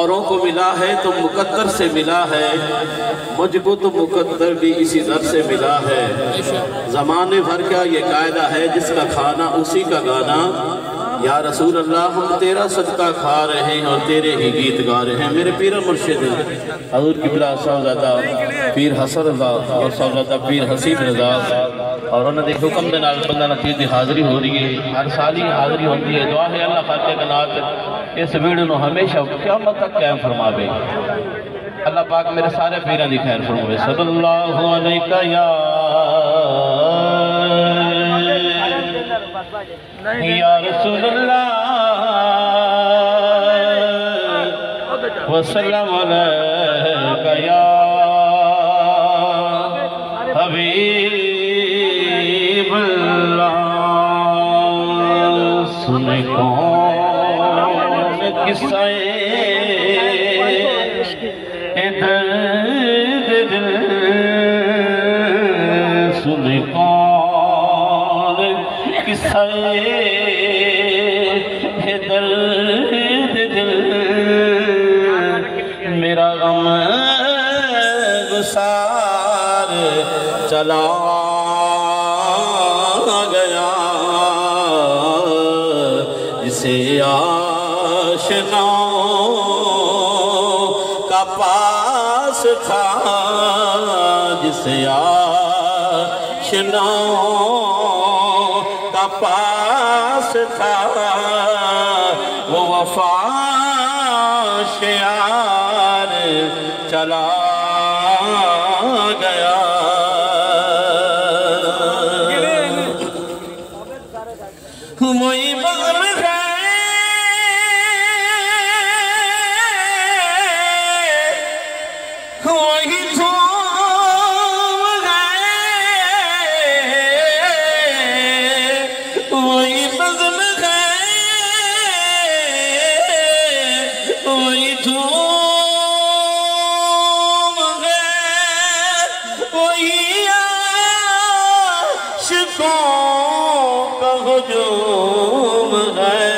औरों को मिला है तो मुकद्दर से मिला है, मुझको तो मुकद्दर भी इसी दर से मिला है। ज़माने भर का ये कायदा है, जिसका खाना उसी का गाना। या रसूल अल्लाह, हम तेरा सदका खा रहे हैं और तेरे ही गीत गा रहे हैं। मेरे पीर मुर्शिद हज़ूर क़िबला साहबज़ादा पीर हसन रज़ा और साहबज़ादा पीर हसीन रज़ा और उन्होंने हुक्म के नाल बंदा नतीज की हाज़री हो रही है। हर साल ही हाज़री होती है। दुआ है अल्लाह खाते कनात इस वीडियो को हमेशा क़यामत तक कायम फरमावे। अल्लाह पाक मेरे सारे पीरां दी खैर फरमावे। सल्लल्लाहु अलैका या रसूलल्लाह वसल्लम अलैका या हबीबल्लाह। सुने कौन किस्सा दर्द, सुने कौन किस्सा दर्द, मेरा गम गुसार चला गया, जिसे आशनाओं का पास था, जिसे आशनाओं का पास था, वो वफा शियार चला गया। वही बग़ल है, वही धूम है, वही बग़ल है, वही धूम है, वही आशिकों का हुजूम है।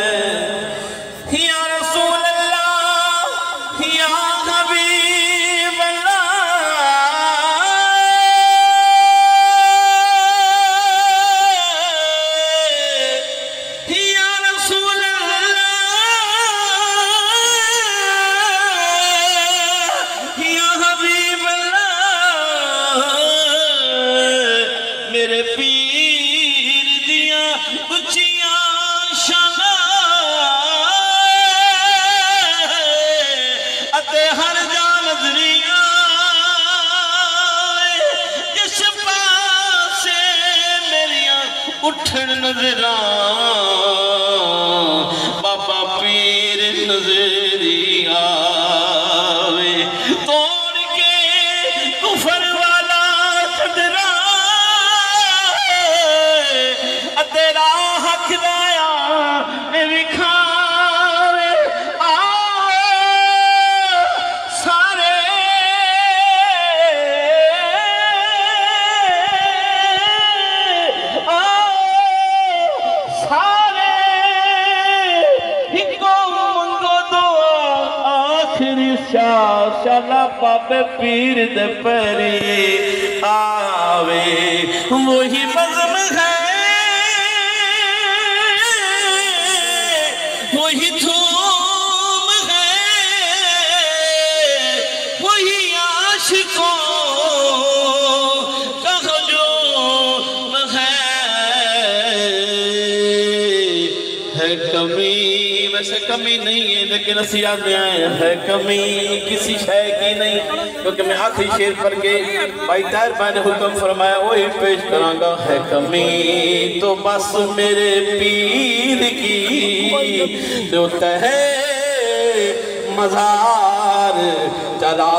या रसूल अल्लाह, या हबीब अल्लाह, या रसूल अल्लाह, या हबीब अल्लाह। मेरे पीर दिया उच्चियां शानां अते हर जा नजरिया, जिस पासे मेरिया उठन नजरां, बाबा पीर नजरिया तोड़ के कुफर वाला चदरा तेरा हक दाया में विखावे। आओ सारे सारे हिको मंगो दुआ आखिरी शाला बाबे पीर दे परी आवे। वही बज़म है, वही धूम है, वही आशिकों का हुजूम है कमी। वैसे कमी नहीं है, लेकिन असी आते आए है कमी किसी शय की नहीं, क्योंकि मैं आखिरी शेर पढ़ के भाई ताहिर भाई ने हुक्म फरमाया वही पेश करांगा। है कमी तो बस मेरे पीर की, जो तहे मज़ार चला